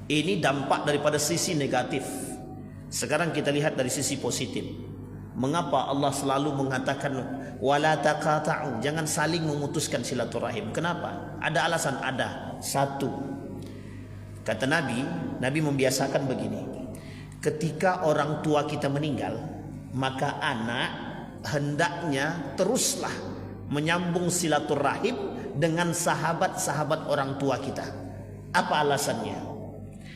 Ini dampak daripada sisi negatif. Sekarang kita lihat dari sisi positif. Mengapa Allah selalu mengatakan wala taqata'u, jangan saling memutuskan silaturahim? Kenapa? Ada alasan, ada. Satu, kata Nabi membiasakan begini. Ketika orang tua kita meninggal, maka anak hendaknya teruslah menyambung silaturahim dengan sahabat-sahabat orang tua kita. Apa alasannya?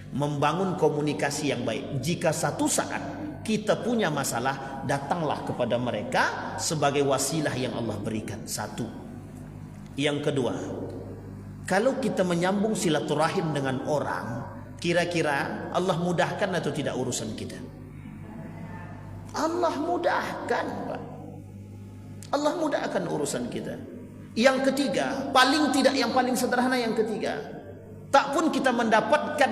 Membangun komunikasi yang baik. Jika satu saat kita punya masalah, datanglah kepada mereka sebagai wasilah yang Allah berikan. Satu. Yang kedua, kalau kita menyambung silaturahim dengan orang, kira-kira Allah mudahkan atau tidak urusan kita? Allah mudahkan, Pak. Allah mudahkan urusan kita. Yang ketiga, paling tidak yang paling sederhana, yang ketiga, tak pun kita mendapatkan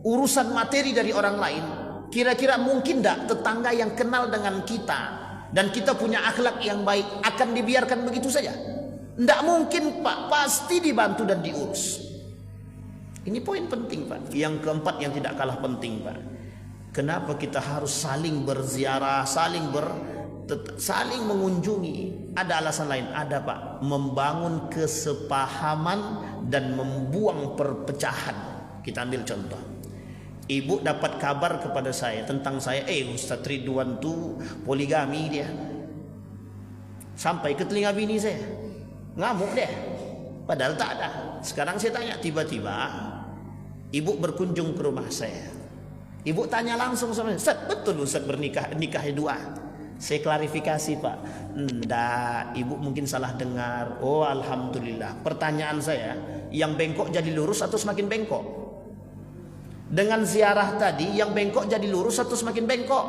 urusan materi dari orang lain, kira-kira mungkin tak tetangga yang kenal dengan kita dan kita punya akhlak yang baik akan dibiarkan begitu saja? Tidak mungkin, Pak. Pasti dibantu dan diurus. Ini poin penting, Pak. Yang keempat yang tidak kalah penting, Pak. Kenapa kita harus saling berziarah, saling mengunjungi? Ada alasan lain, ada, Pak. Membangun kesepahaman dan membuang perpecahan. Kita ambil contoh. Ibu dapat kabar kepada saya tentang saya, Ustaz Ridwan tuh poligami dia. Sampai ke telinga bini saya, ngamuk dia. Padahal tak ada. Sekarang saya tanya, tiba-tiba ibu berkunjung ke rumah saya. Ibu tanya langsung sama saya, Ustaz, betul Ustaz nikahnya dua? Saya klarifikasi, Pak. Enggak, ibu mungkin salah dengar. Oh, alhamdulillah. Pertanyaan saya, yang bengkok jadi lurus atau semakin bengkok? Dengan ziarah tadi, yang bengkok jadi lurus atau semakin bengkok?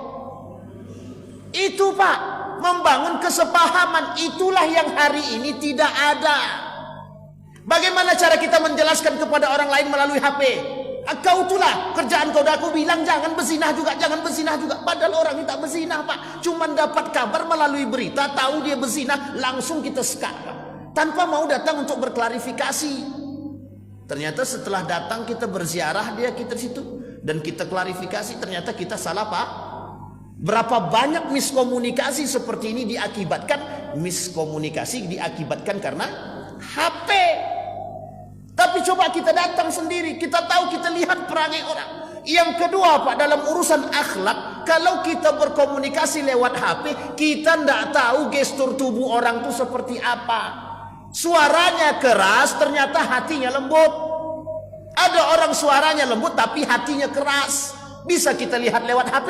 Itu, Pak, membangun kesepahaman. Itulah yang hari ini tidak ada. Bagaimana cara kita menjelaskan kepada orang lain melalui HP? Kau itulah kerjaan kau, dah aku bilang jangan berzinah juga, jangan berzinah juga. Padahal orang ini tak berzinah, Pak. Cuman dapat kabar melalui berita, tahu dia berzinah, langsung kita sekat, Pak. Tanpa mau datang untuk berklarifikasi. Ternyata setelah datang kita berziarah kita di situ dan kita klarifikasi, ternyata kita salah, Pak. Berapa banyak miskomunikasi seperti ini diakibatkan karena HP. Tapi coba kita datang sendiri, kita tahu, kita lihat perangai orang. Yang kedua, Pak, dalam urusan akhlak, kalau kita berkomunikasi lewat HP, kita tidak tahu gestur tubuh orang itu seperti apa. Suaranya keras, ternyata hatinya lembut. Ada orang suaranya lembut tapi hatinya keras. Bisa kita lihat lewat HP?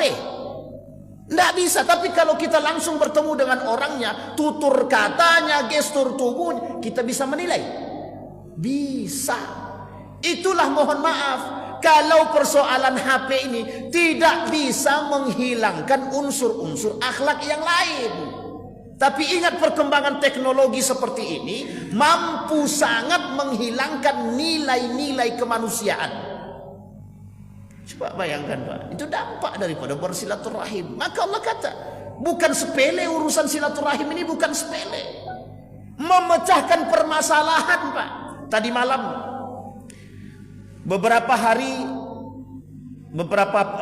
Tidak bisa. Tapi kalau kita langsung bertemu dengan orangnya, tutur katanya, gestur tubuh, kita bisa menilai. Bisa. Itulah, mohon maaf, kalau persoalan HP ini tidak bisa menghilangkan unsur-unsur akhlak yang lain. Tapi ingat, perkembangan teknologi seperti ini mampu sangat menghilangkan nilai-nilai kemanusiaan. Coba bayangkan, Pak, itu dampak daripada bersilaturahim. Maka Allah kata, bukan sepele urusan silaturahim ini, bukan sepele. Memecahkan permasalahan, Pak. Tadi malam beberapa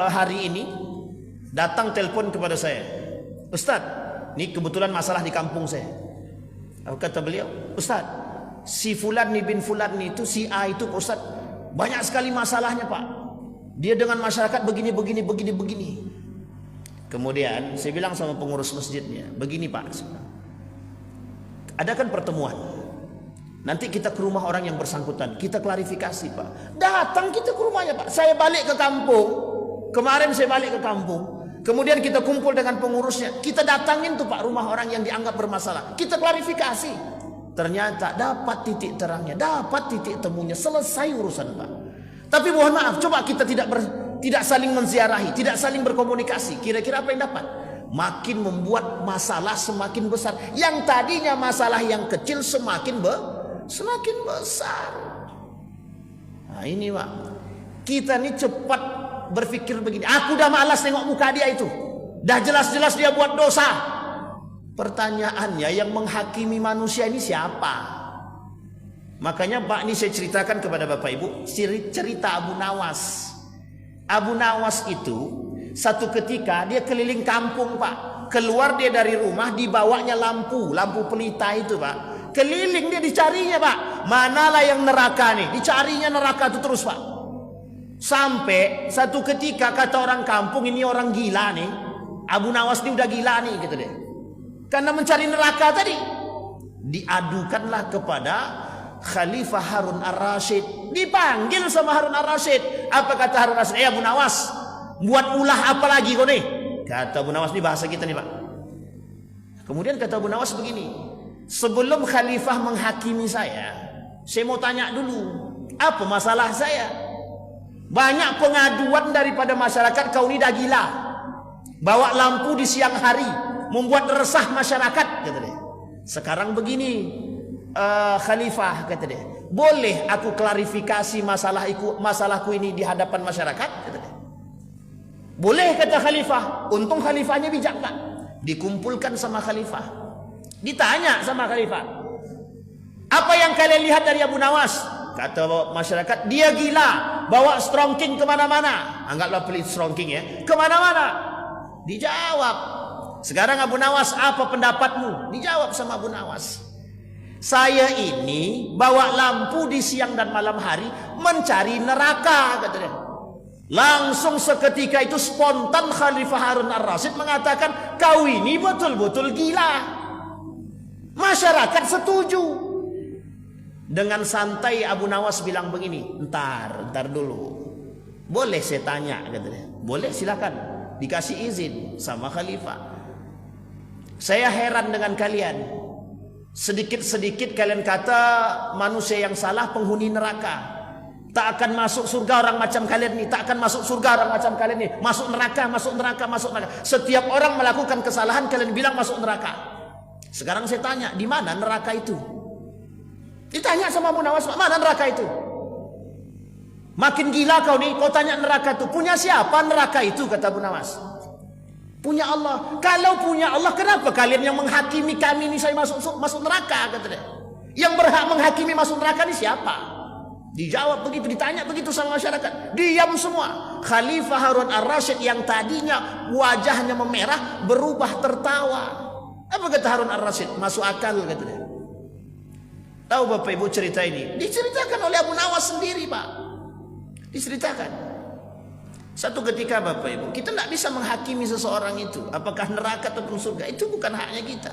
hari ini datang telepon kepada saya, Ustaz, ini kebetulan masalah di kampung saya. Kata beliau, Ustaz, si Fulan bin Fulan itu, si A itu, Ustaz, banyak sekali masalahnya, Pak. Dia dengan masyarakat begini. Kemudian saya bilang sama pengurus masjidnya, begini, Pak, adakan pertemuan. Nanti kita ke rumah orang yang bersangkutan, kita klarifikasi, Pak. Datang kita ke rumahnya, Pak. Saya balik ke kampung. Kemarin saya balik ke kampung. Kemudian kita kumpul dengan pengurusnya. Kita datangin tuh, Pak, rumah orang yang dianggap bermasalah. Kita klarifikasi. Ternyata dapat titik terangnya, dapat titik temunya, selesai urusan, Pak. Tapi mohon maaf, coba kita tidak saling menziarahi, tidak saling berkomunikasi. Kira-kira apa yang dapat? Makin membuat masalah semakin besar. Yang tadinya masalah yang kecil semakin besar. Nah ini, Pak, kita ini cepat berpikir begini, aku udah malas tengok muka dia itu, dah jelas-jelas dia buat dosa. Pertanyaannya, yang menghakimi manusia ini siapa? Makanya, Pak, ini saya ceritakan kepada Bapak Ibu cerita Abu Nawas. Abu Nawas itu satu ketika dia keliling kampung, Pak. Keluar dia dari rumah, dibawanya lampu pelita itu, Pak. Keliling dia dicarinya, Pak. Manalah yang neraka nih? Dicarinya neraka itu terus, Pak. Sampai satu ketika kata orang kampung, ini orang gila nih. Abu Nawas ini udah gila nih, gitu deh. Karena mencari neraka tadi. Diadukanlah kepada Khalifah Harun Ar-Rasyid. Dipanggil sama Harun Ar-Rasyid. Apa kata Harun Ar-Rasyid? Abu Nawas, buat ulah apa lagi kau nih? Kata Abu Nawas, ini bahasa kita nih, Pak. Kemudian kata Abu Nawas begini, sebelum Khalifah menghakimi saya mau tanya dulu, apa masalah saya? Banyak pengaduan daripada masyarakat, kau ini dah gila, bawa lampu di siang hari, membuat resah masyarakat, kata dia. Sekarang begini, Khalifah, kata dia, boleh aku klarifikasi masalahku ini di hadapan masyarakat, kata dia. Boleh, kata Khalifah. Untung Khalifahnya bijak, Pak. Dikumpulkan sama Khalifah, ditanya sama Khalifah, apa yang kalian lihat dari Abu Nawas? Kata masyarakat, dia gila, bawa strongking kemana-mana. Anggaplah pelit strongking ya, kemana-mana. Dijawab, sekarang Abu Nawas, apa pendapatmu? Dijawab sama Abu Nawas, saya ini bawa lampu di siang dan malam hari mencari neraka, kata dia. Langsung seketika itu spontan Khalifah Harun Ar-Rasyid mengatakan, kau ini betul-betul gila. Masyarakat setuju. Dengan santai Abu Nawas bilang begini, entar dulu, boleh saya tanya, katanya. Boleh, silakan, dikasih izin sama Khalifah. Saya heran dengan kalian. Sedikit-sedikit kalian kata manusia yang salah penghuni neraka. Tak akan masuk surga orang macam kalian nih, tak akan masuk surga orang macam kalian nih. Masuk neraka, masuk neraka, masuk neraka. Setiap orang melakukan kesalahan kalian bilang masuk neraka. Sekarang saya tanya, di mana neraka itu? Ditanya sama Abu Nawas, mana neraka itu? Makin gila kau nih, kau tanya neraka itu. Punya siapa neraka itu, kata Abu Nawas? Punya Allah. Kalau punya Allah, kenapa kalian yang menghakimi kami ini saya masuk neraka, kata dia. Yang berhak menghakimi masuk neraka ini siapa? Dijawab begitu, ditanya begitu sama masyarakat, diam semua. Khalifah Harun Ar-Rasyid yang tadinya wajahnya memerah berubah tertawa. Apa kata Harun Ar-Rasyid? Masuk akal, kata dia. Tahu Bapak Ibu cerita ini? Diceritakan oleh Abu Nawas sendiri, Pak. Diceritakan. Satu ketika Bapak Ibu, kita tidak bisa menghakimi seseorang itu apakah neraka atau surga. Itu bukan haknya kita.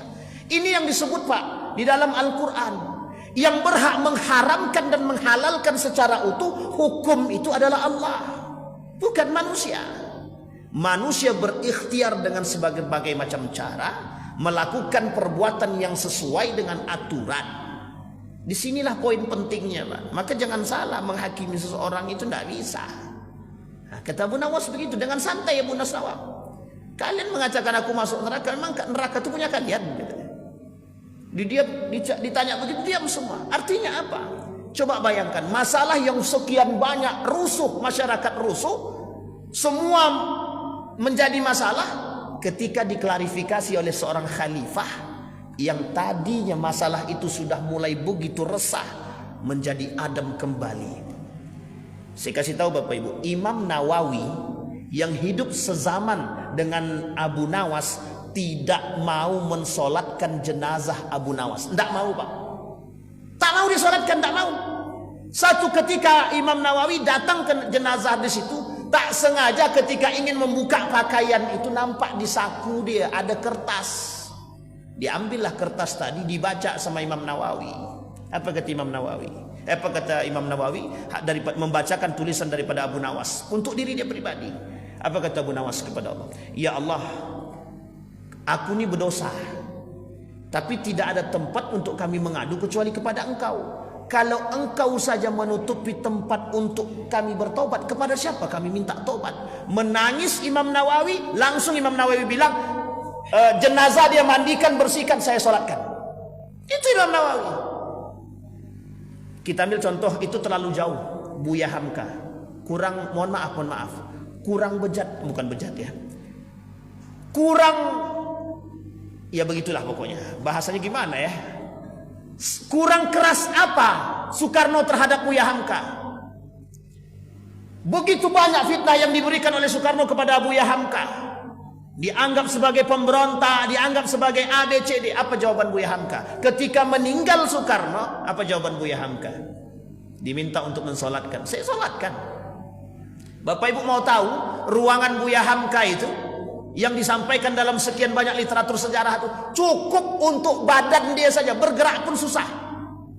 Ini yang disebut, Pak, di dalam Al-Quran. Yang berhak mengharamkan dan menghalalkan secara utuh hukum itu adalah Allah, bukan manusia. Manusia berikhtiar dengan berbagai macam cara melakukan perbuatan yang sesuai dengan aturan. Disinilah poin pentingnya, Pak. Maka jangan salah menghakimi seseorang itu, tidak bisa. Nah, kata Abu Nawas begitu dengan santai. Abu Nawas, kalian mengatakan aku masuk neraka, memang neraka itu punya kalian? Dia ditanya begitu, diam semua. Artinya apa? Coba bayangkan, masalah yang sekian banyak rusuh, masyarakat rusuh, semua menjadi masalah ketika diklarifikasi oleh seorang khalifah yang tadinya masalah itu sudah mulai begitu resah menjadi adem kembali. Saya kasih tahu Bapak Ibu, Imam Nawawi yang hidup sezaman dengan Abu Nawas tidak mau mensolatkan jenazah Abu Nawas. Tidak mau, Pak. Tak mau disolatkan, tak mau. Satu ketika Imam Nawawi datang ke jenazah di situ, tak sengaja ketika ingin membuka pakaian itu nampak di saku dia ada kertas. Diambillah kertas tadi, dibaca sama Imam Nawawi. Apa kata Imam Nawawi? Apa kata Imam Nawawi? Membacakan tulisan daripada Abu Nawas untuk diri dia pribadi. Apa kata Abu Nawas kepada Allah? Ya Allah, aku ini berdosa, tapi tidak ada tempat untuk kami mengadu kecuali kepada Engkau. Kalau Engkau saja menutupi tempat untuk kami bertobat, kepada siapa kami minta tobat? Menangis Imam Nawawi. Langsung Imam Nawawi bilang, jenazah dia mandikan, bersihkan, saya solatkan. Itu Imam Nawawi. Kita ambil contoh, itu terlalu jauh. Buya Hamka kurang, mohon maaf, kurang bejat, bukan bejat ya, kurang, ya begitulah pokoknya. Bahasanya gimana ya? Kurang keras apa Soekarno terhadap Buya Hamka? Begitu banyak fitnah yang diberikan oleh Soekarno kepada Buya Hamka. Dianggap sebagai pemberontak, dianggap sebagai ABCD. Apa jawaban Buya Hamka? Ketika meninggal Soekarno, apa jawaban Buya Hamka? Diminta untuk mensolatkan. Saya solatkan. Bapak Ibu mau tahu ruangan Buya Hamka itu yang disampaikan dalam sekian banyak literatur sejarah itu cukup untuk badan dia saja, bergerak pun susah.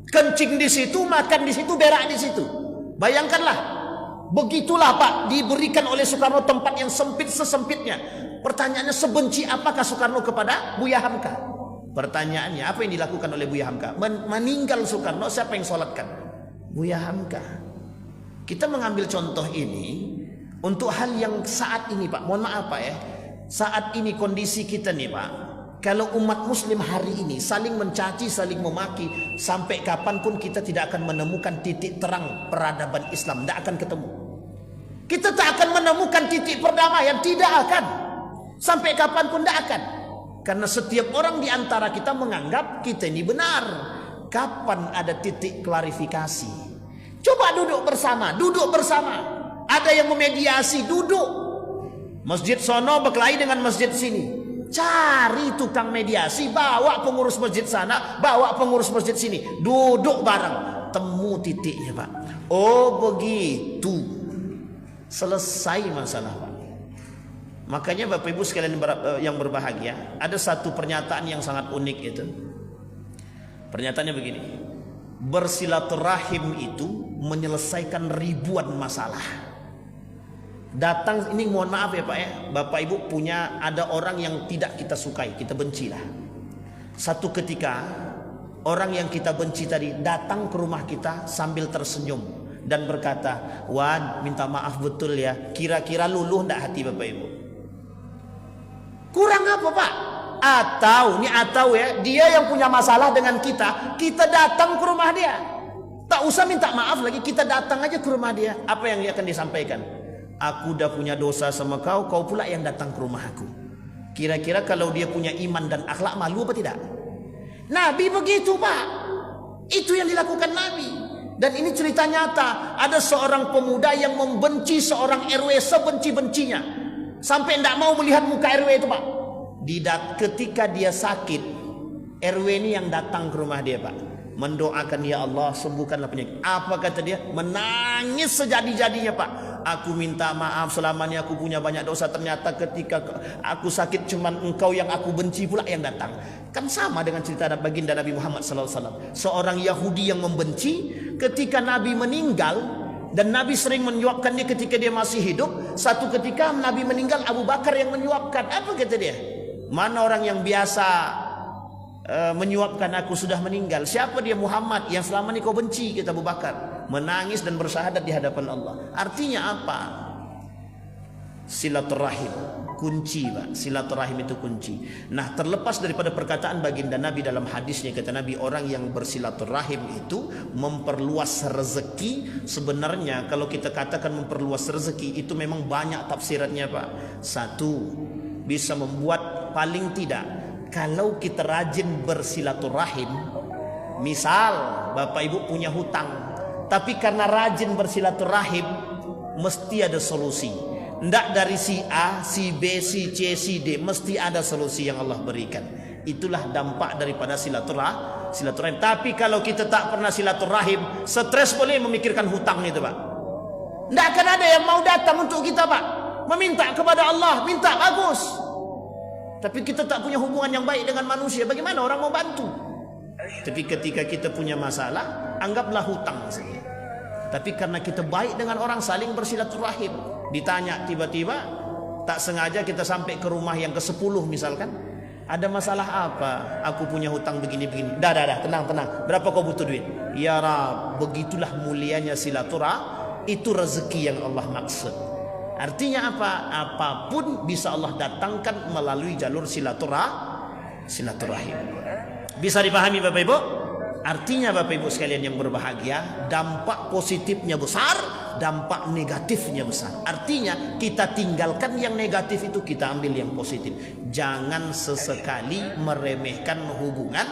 Kencing di situ, makan di situ, berak di situ. Bayangkanlah. Begitulah Pak, diberikan oleh Soekarno tempat yang sempit sesempitnya. Pertanyaannya, sebenci apakah Soekarno kepada Buya Hamka? Pertanyaannya, apa yang dilakukan oleh Buya Hamka? Meninggal Soekarno, siapa yang sholatkan? Buya Hamka. Kita mengambil contoh ini untuk hal yang saat ini Pak. Mohon maaf Pak ya. Saat ini kondisi kita nih Pak. Kalau umat muslim hari ini saling mencaci, saling memaki, sampai kapanpun kita tidak akan menemukan titik terang peradaban Islam. Tidak akan ketemu. Kita tak akan menemukan titik perdamaian. Tidak akan. Sampai kapanpun tidak akan. Karena setiap orang di antara kita menganggap kita ini benar. Kapan ada titik klarifikasi? Coba duduk bersama. Duduk bersama. Ada yang memediasi. Duduk. Masjid sono berkelahi dengan masjid sini. Cari tukang mediasi. Bawa pengurus masjid sana. Bawa pengurus masjid sini. Duduk bareng. Temu titiknya Pak. Oh begitu. Selesai masalah Pak. Makanya Bapak Ibu sekalian yang berbahagia, ada satu pernyataan yang sangat unik itu. Pernyataannya begini. Bersilaturahim itu menyelesaikan ribuan masalah. Datang, ini mohon maaf ya Pak ya, Bapak Ibu punya ada orang yang tidak kita sukai, kita bencilah. Satu ketika orang yang kita benci tadi datang ke rumah kita sambil tersenyum dan berkata, "Wan, minta maaf betul ya. Kira-kira luluh ndak hati Bapak Ibu?" Kurang apa Pak? Atau ya, dia yang punya masalah dengan kita datang ke rumah dia. Tak usah minta maaf lagi, kita datang aja ke rumah dia. Apa yang dia akan disampaikan? Aku udah punya dosa sama kau, kau pula yang datang ke rumah aku. Kira-kira kalau dia punya iman dan akhlak, malu apa tidak? Nabi begitu Pak. Itu yang dilakukan Nabi. Dan ini cerita nyata. Ada seorang pemuda yang membenci seorang RW sebenci-bencinya. Sampai tidak mau melihat muka RW itu Pak. Ketika dia sakit, RW ini yang datang ke rumah dia Pak. Mendoakan, ya Allah sembuhkanlah penyakit. Apa kata dia? Menangis sejadi-jadinya Pak. Aku minta maaf, selama ini aku punya banyak dosa. Ternyata ketika aku sakit cuman engkau yang aku benci pula yang datang. Kan sama dengan cerita baginda Nabi Muhammad SAW. Seorang Yahudi yang membenci, ketika Nabi meninggal, dan Nabi sering menyuapkan dia ketika dia masih hidup. Satu ketika Nabi meninggal, Abu Bakar yang menyuapkan. Apa kata dia? Mana orang yang biasa menyuapkan aku sudah meninggal? Siapa dia? Muhammad yang selama ini kau benci, kata Abu Bakar. Menangis dan bersyahadat di hadapan Allah. Artinya apa? Silaturahim kunci Pak. Silaturahim itu kunci. Nah, terlepas daripada perkataan baginda Nabi dalam hadisnya, kata Nabi, orang yang bersilaturahim itu memperluas rezeki. Sebenarnya kalau kita katakan memperluas rezeki, itu memang banyak tafsirannya Pak. Satu, bisa membuat, paling tidak kalau kita rajin bersilaturahim, misal Bapak Ibu punya hutang, tapi karena rajin bersilaturahim mesti ada solusi. Tidak dari si A, si B, si C, si D, mesti ada solusi yang Allah berikan. Itulah dampak daripada silaturahim. Tapi kalau kita tak pernah silaturahim, stres boleh memikirkan hutang itu Pak. Tidak akan ada yang mau datang untuk kita Pak. Meminta kepada Allah, minta bagus. Tapi kita tak punya hubungan yang baik dengan manusia, bagaimana orang mau bantu? Tapi ketika kita punya masalah, anggaplah hutang saja. Tapi karena kita baik dengan orang, saling bersilaturahim. Ditanya tiba-tiba, tak sengaja kita sampai ke rumah yang ke-10 misalkan. Ada masalah apa? Aku punya hutang begini-begini. Dah, tenang. Berapa kau butuh duit? Ya Rab, begitulah mulianya silaturahim. Itu rezeki yang Allah maksud. Artinya apa? Apapun bisa Allah datangkan melalui jalur silaturahim. Bisa dipahami Bapak Ibu? Artinya Bapak Ibu sekalian yang berbahagia, dampak positifnya besar, dampak negatifnya besar. Artinya kita tinggalkan yang negatif itu, kita ambil yang positif. Jangan sesekali meremehkan hubungan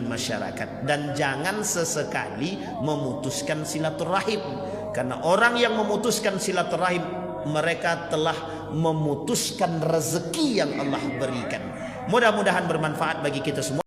masyarakat, dan jangan sesekali memutuskan silaturahim. Karena orang yang memutuskan silaturahim, mereka telah memutuskan rezeki yang Allah berikan. Mudah-mudahan bermanfaat bagi kita semua.